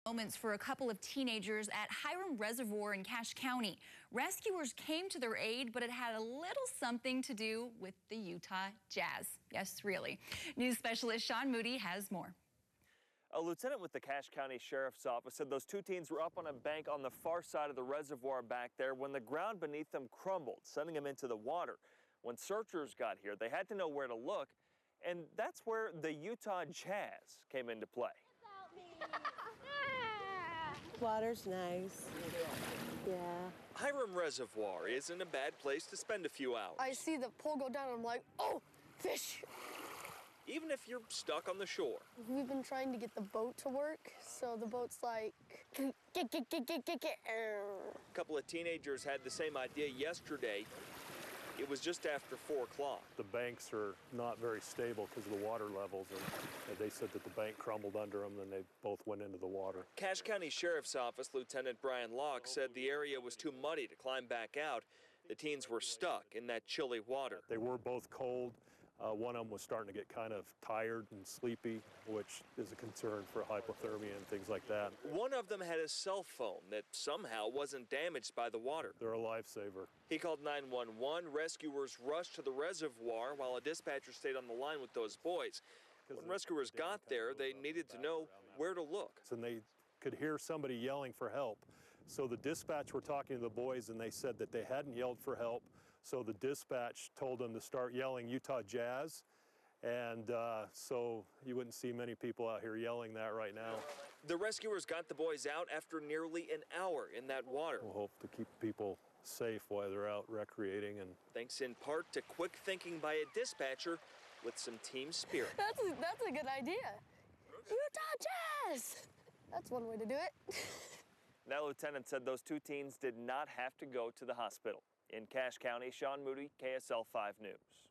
Moments for a couple of teenagers at Hyrum Reservoir in Cache County. Rescuers came to their aid, but it had a little something to do with the Utah Jazz. Yes, really. News specialist Sean Moody has more. A lieutenant with the Cache County Sheriff's Office said those two teens were up on a bank on the far side of the reservoir back there when the ground beneath them crumbled, sending them into the water. When searchers got here, they had to know where to look, and that's where the Utah Jazz came into play. Water's nice. Yeah. Hyrum Reservoir isn't a bad place to spend a few hours. I see the pole go down and I'm like, oh, fish. Even if you're stuck on the shore. We've been trying to get the boat to work, so the boat's like, get. A couple of teenagers had the same idea yesterday. It was just after 4 o'clock. The banks are not very stable because of the water levels, and they said that the bank crumbled under them, and they both went into the water. Cache County Sheriff's Office Lieutenant Brian Locke said the area was too muddy to climb back out. The teens were stuck in that chilly water. They were both cold. One of them was starting to get kind of tired and sleepy, which is a concern for hypothermia and things like that. One of them had a cell phone that somehow wasn't damaged by the water. They're a lifesaver. He called 911. Rescuers rushed to the reservoir while a dispatcher stayed on the line with those boys. When rescuers got there, they needed to know where to look. And they could hear somebody yelling for help. So the dispatch were talking to the boys, and they said that they hadn't yelled for help. So the dispatch told them to start yelling Utah Jazz. And so you wouldn't see many people out here yelling that right now. The rescuers got the boys out after nearly an hour in that water. We'll hope to keep people safe while they're out recreating. And thanks in part to quick thinking by a dispatcher with some team spirit. That's a good idea. Utah Jazz! That's one way to do it. That lieutenant said those two teens did not have to go to the hospital. In Cache County, Sean Moody, KSL 5 News.